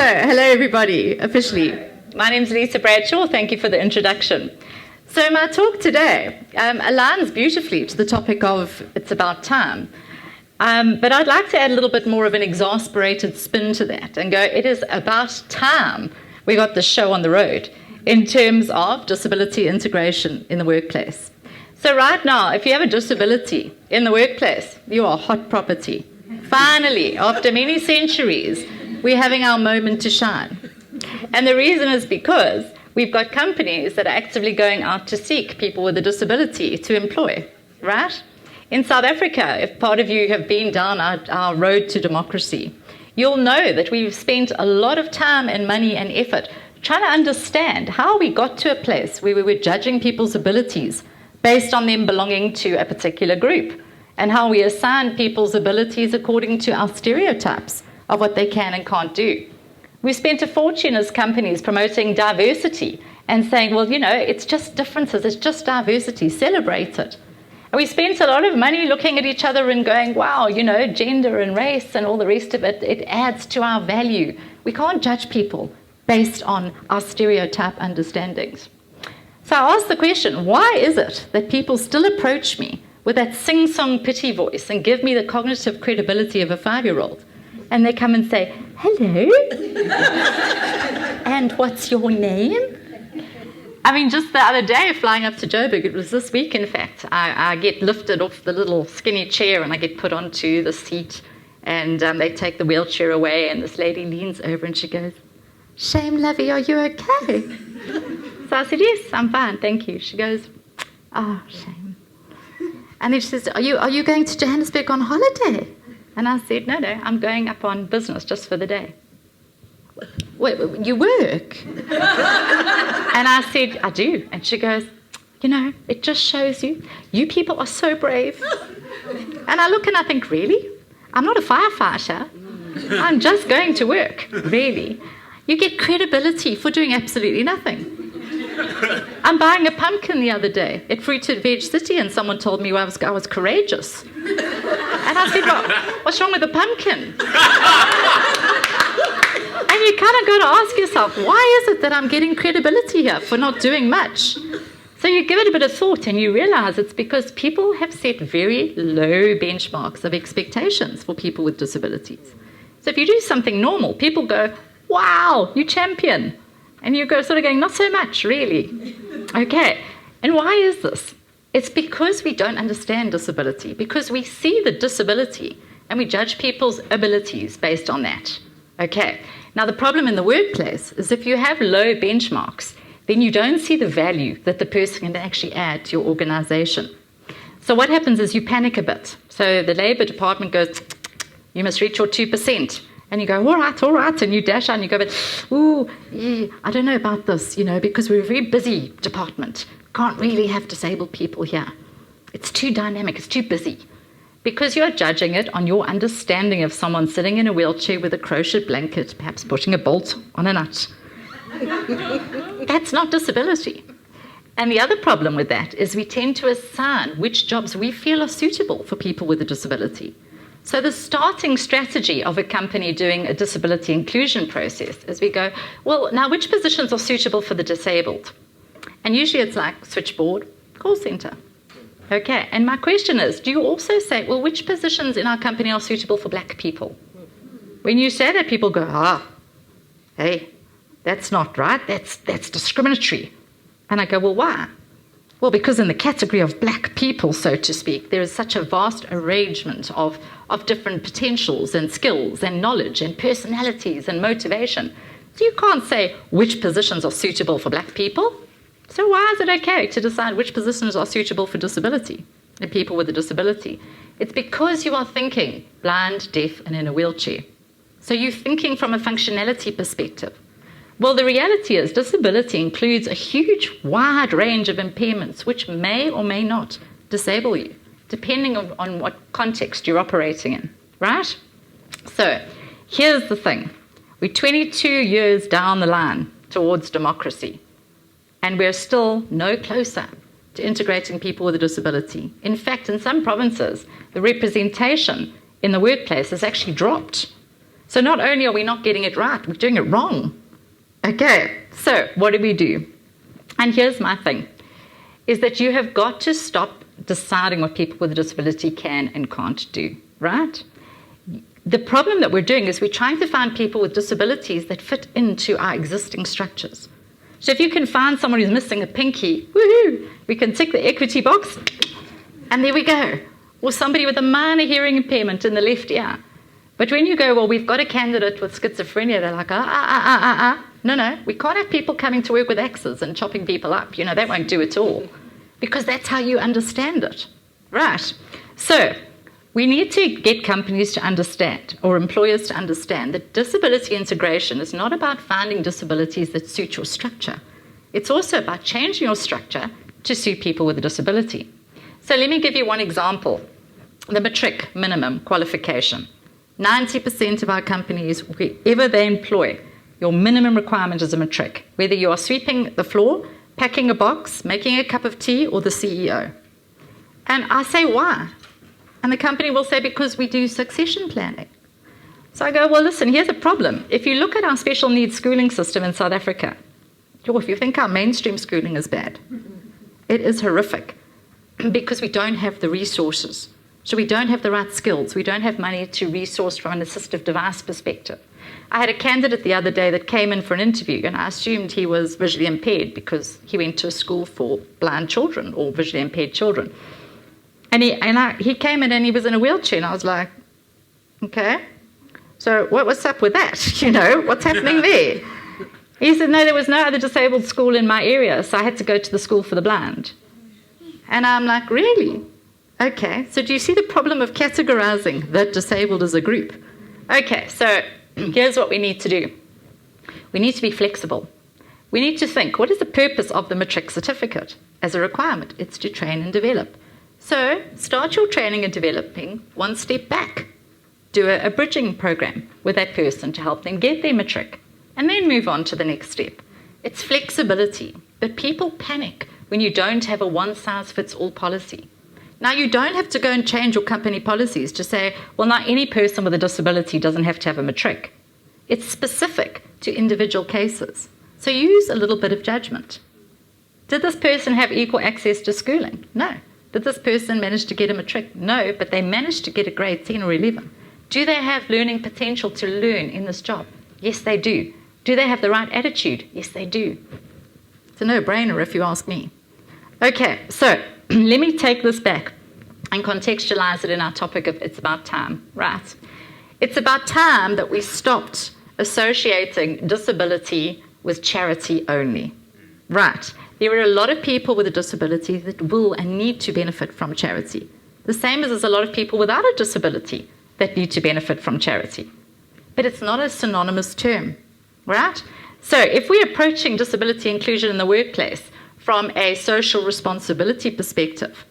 hello everybody, officially. My name's Lesa Bradshaw. Thank you for the introduction. So my talk today aligns beautifully to the topic of it's about time. But I'd like to add a little bit more of an exasperated spin to that and go, it is about time we got this show on the road in terms of disability integration in the workplace. So right now, if you have a disability in the workplace, you are hot property. Finally, after many centuries, we're having our moment to shine. And the reason is because we've got companies that are actively going out to seek people with a disability to employ, right? In South Africa, if part of you have been down our road to democracy, you'll know that we've spent a lot of time and money and effort trying to understand how we got to a place where we were judging people's abilities based on them belonging to a particular group, and how we assign people's abilities according to our stereotypes of what they can and can't do. We spent a fortune as companies promoting diversity and saying, well, you know, it's just differences, it's just diversity, celebrate it. And we spent a lot of money looking at each other and going, wow, you know, gender and race and all the rest of it, it adds to our value. We can't judge people based on our stereotype understandings. So I asked the question, why is it that people still approach me with that sing-song pity voice and give me the cognitive credibility of a 5-year-old? And they come and say, hello, and what's your name? I mean, just the other day, flying up to Joburg, it was this week, in fact, I get lifted off the little skinny chair and I get put onto the seat, and they take the wheelchair away, and this lady leans over and she goes, Shame, lovey, are you okay? So I said, yes, I'm fine, thank you. She goes, oh, shame. And then she says, are you going to Johannesburg on holiday? And I said, no, I'm going up on business just for the day. Wait, you work? And I said, I do. And she goes, you know, it just shows you people are so brave. And I look and I think, really? I'm not a firefighter. I'm just going to work, really. You get credibility for doing absolutely nothing. I'm buying a pumpkin the other day at Fruit and Veg City, and someone told me I was courageous. And I said, well, what's wrong with the pumpkin? And you kind of got to ask yourself, why is it that I'm getting credibility here for not doing much? So you give it a bit of thought and you realize it's because people have set very low benchmarks of expectations for people with disabilities. So if you do something normal, people go, wow, you champion. And you go sort of going, not so much, really. Okay, and why is this? It's because we don't understand disability, because we see the disability and we judge people's abilities based on that. Okay, now the problem in the workplace is if you have low benchmarks, then you don't see the value that the person can actually add to your organization. So what happens is you panic a bit. So the labor department goes, you must reach your 2%. And you go, all right, and you dash out and you go, but, ooh, yeah, I don't know about this, you know, because we're a very busy department. Can't really have disabled people here. It's too dynamic, it's too busy. Because you're judging it on your understanding of someone sitting in a wheelchair with a crochet blanket, perhaps pushing a bolt on a nut. That's not disability. And the other problem with that is we tend to assign which jobs we feel are suitable for people with a disability. So the starting strategy of a company doing a disability inclusion process is we go, well, now which positions are suitable for the disabled? And usually it's like switchboard, call center. Okay, and my question is, do you also say, well, which positions in our company are suitable for black people? When you say that, people go, hey, that's not right, that's discriminatory. And I go, well, why? Well, because in the category of black people, so to speak, there is such a vast arrangement of different potentials and skills and knowledge and personalities and motivation. So you can't say which positions are suitable for black people. So why is it okay to decide which positions are suitable for disability and people with a disability? It's because you are thinking blind, deaf, and in a wheelchair. So you're thinking from a functionality perspective. Well, the reality is disability includes a huge, wide range of impairments which may or may not disable you, depending on what context you're operating in, right? So here's the thing. We're 22 years down the line towards democracy, and we're still no closer to integrating people with a disability. In fact, in some provinces, the representation in the workplace has actually dropped. So not only are we not getting it right, we're doing it wrong. Okay, so what do? And here's my thing, is that you have got to stop deciding what people with a disability can and can't do, right? The problem that we're doing is we're trying to find people with disabilities that fit into our existing structures. So if you can find someone who's missing a pinky, woohoo, we can tick the equity box, and there we go. Or somebody with a minor hearing impairment in the left ear. But when you go, well, we've got a candidate with schizophrenia, they're like, No, we can't have people coming to work with axes and chopping people up. That won't do at all. Because that's how you understand it. Right. So we need to get companies to understand, or employers to understand, that disability integration is not about finding disabilities that suit your structure. It's also about changing your structure to suit people with a disability. So let me give you one example. The matric minimum qualification. 90% of our companies, wherever they employ, your minimum requirement is a matric, whether you are sweeping the floor, packing a box, making a cup of tea, or the CEO. And I say, why? And the company will say, because we do succession planning. So I go, well, listen, here's a problem. If you look at our special needs schooling system in South Africa, if you think our mainstream schooling is bad, it is horrific, because we don't have the resources. So we don't have the right skills. We don't have money to resource from an assistive device perspective. I had a candidate the other day that came in for an interview, and I assumed he was visually impaired because he went to a school for blind children or visually impaired children. And he came in and he was in a wheelchair, and I was like, okay, so what's up with that? What's happening there? He said, no, there was no other disabled school in my area, so I had to go to the school for the blind. And I'm like, really? Okay, so do you see the problem of categorizing that disabled as a group? Okay, so here's what we need to do. We need to be flexible. We need to think, what is the purpose of the matric certificate as a requirement? It's to train and develop. So start your training and developing one step back. Do a bridging program with that person to help them get their matric, and then move on to the next step. It's flexibility, but people panic when you don't have a one-size-fits-all policy. Now, you don't have to go and change your company policies to say, well, now any person with a disability doesn't have to have a matric. It's specific to individual cases. So use a little bit of judgment. Did this person have equal access to schooling? No. Did this person manage to get a matric? No, but they managed to get a grade 10 or 11. Do they have learning potential to learn in this job? Yes, they do. Do they have the right attitude? Yes, they do. It's a no-brainer if you ask me. Okay, so let me take this back and contextualize it in our topic of it's about time, right? It's about time that we stopped associating disability with charity only, right? There are a lot of people with a disability that will and need to benefit from charity. The same as there's a lot of people without a disability that need to benefit from charity. But it's not a synonymous term, right? So if we're approaching disability inclusion in the workplace from a social responsibility perspective,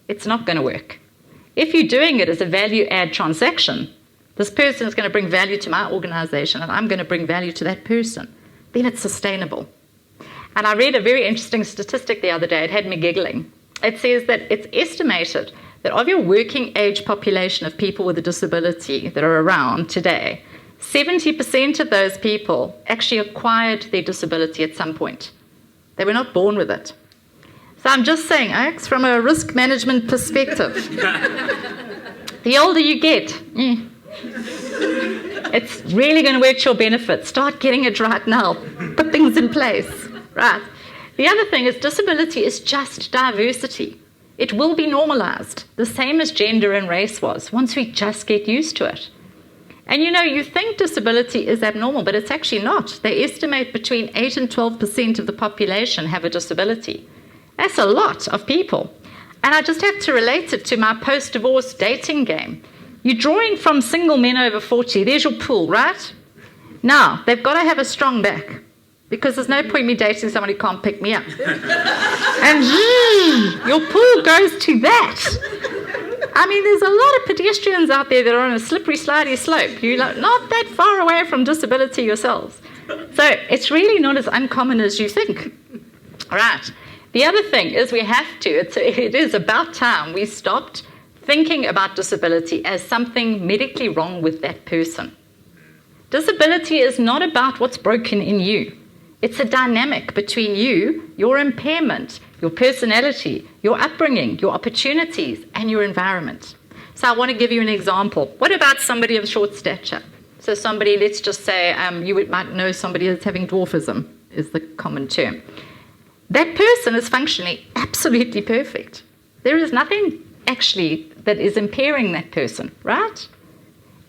it's not going to work. If you're doing it as a value-add transaction, this person is going to bring value to my organization and I'm going to bring value to that person, then it's sustainable. And I read a very interesting statistic the other day. It had me giggling. It says that it's estimated that of your working age population of people with a disability that are around today, 70% of those people actually acquired their disability at some point. They were not born with it. So I'm just saying, Alex, from a risk management perspective, the older you get, it's really going to work to your benefit. Start getting it right now. Put things in place. Right. The other thing is disability is just diversity. It will be normalized, the same as gender and race was, once we just get used to it. And you think disability is abnormal, but it's actually not. They estimate between 8 and 12% of the population have a disability. That's a lot of people. And I just have to relate it to my post-divorce dating game. You're drawing from single men over 40. There's your pool, right? Now, they've got to have a strong back, because there's no point me dating someone who can't pick me up. And your pool goes to that. I mean, there's a lot of pedestrians out there that are on a slippery, slidey slope. You're not that far away from disability yourselves. So it's really not as uncommon as you think. All right. The other thing is it is about time we stopped thinking about disability as something medically wrong with that person. Disability is not about what's broken in you. It's a dynamic between you, your impairment, your personality, your upbringing, your opportunities, and your environment. So I want to give you an example. What about somebody of short stature? So somebody, let's just say, might know somebody that's having dwarfism, is the common term. That person is functionally absolutely perfect. There is nothing actually that is impairing that person, right?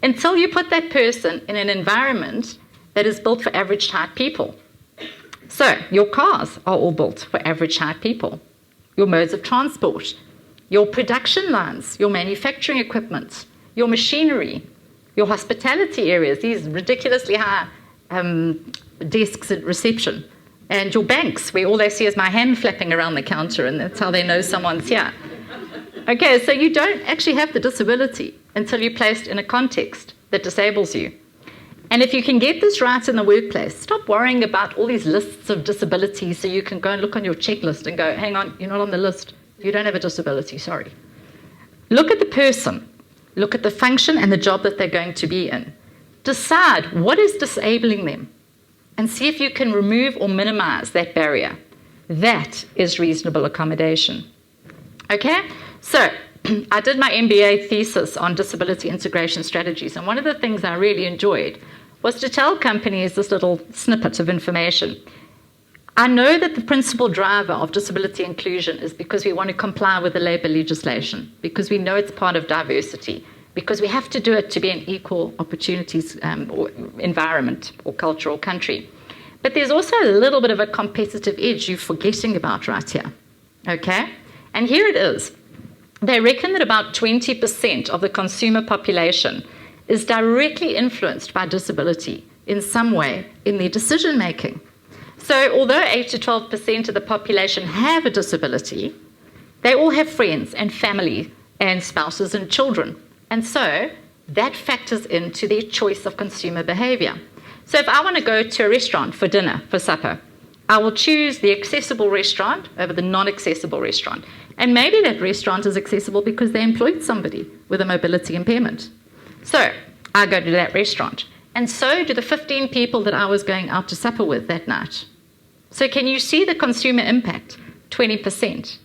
Until you put that person in an environment that is built for average height people. So your cars are all built for average height people. Your modes of transport, your production lines, your manufacturing equipment, your machinery, your hospitality areas, these ridiculously high desks at reception, and your banks, where all they see is my hand flapping around the counter, and that's how they know someone's here. Okay, so you don't actually have the disability until you're placed in a context that disables you. And if you can get this right in the workplace, stop worrying about all these lists of disabilities so you can go and look on your checklist and go, hang on, you're not on the list. You don't have a disability, sorry. Look at the person. Look at the function and the job that they're going to be in. Decide what is disabling them and see if you can remove or minimize that barrier. That is reasonable accommodation. Okay? So I did my MBA thesis on disability integration strategies, and one of the things I really enjoyed was to tell companies this little snippet of information. I know that the principal driver of disability inclusion is because we want to comply with the labour legislation, because we know it's part of diversity, because we have to do it to be an equal opportunities or environment or culture or country. But there's also a little bit of a competitive edge you're forgetting about right here. Okay? And here it is. They reckon that about 20% of the consumer population is directly influenced by disability in some way in their decision making. So although 8 to 12% of the population have a disability, they all have friends and family and spouses and children. And so that factors into their choice of consumer behavior. So if I want to go to a restaurant for dinner, for supper, I will choose the accessible restaurant over the non-accessible restaurant. And maybe that restaurant is accessible because they employed somebody with a mobility impairment. So I go to that restaurant. And so do the 15 people that I was going out to supper with that night. So can you see the consumer impact? 20%.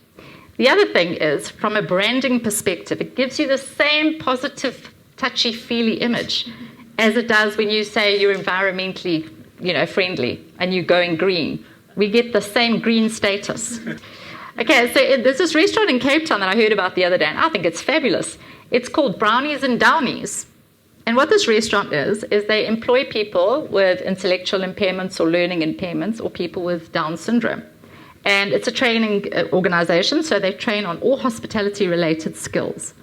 The other thing is, from a branding perspective, it gives you the same positive, touchy-feely image as it does when you say you're environmentally, friendly and you're going green. We get the same green status. Okay, so there's this restaurant in Cape Town that I heard about the other day, and I think it's fabulous. It's called Brownies and Downies. And what this restaurant is they employ people with intellectual impairments or learning impairments or people with Down syndrome. And it's a training organization, so they train on all hospitality-related skills.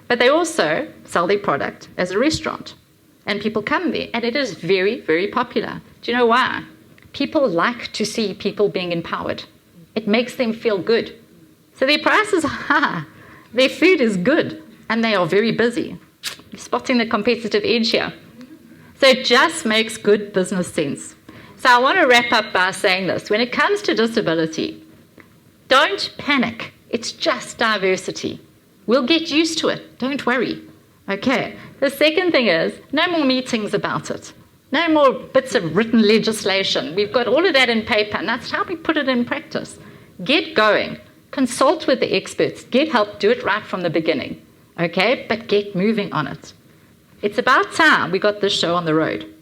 But they also sell their product as a restaurant. And people come there, and it is very, very popular. Do you know why? People like to see people being empowered. It makes them feel good. So their prices are high. Their food is good, and they are very busy. You're spotting the competitive edge here. So it just makes good business sense. So I want to wrap up by saying this. When it comes to disability, don't panic. It's just diversity. We'll get used to it. Don't worry. Okay. The second thing is, no more meetings about it. No more bits of written legislation. We've got all of that in paper, and that's how we put it in practice. Get going. Consult with the experts. Get help. Do it right from the beginning. Okay? But get moving on it. It's about time we got this show on the road.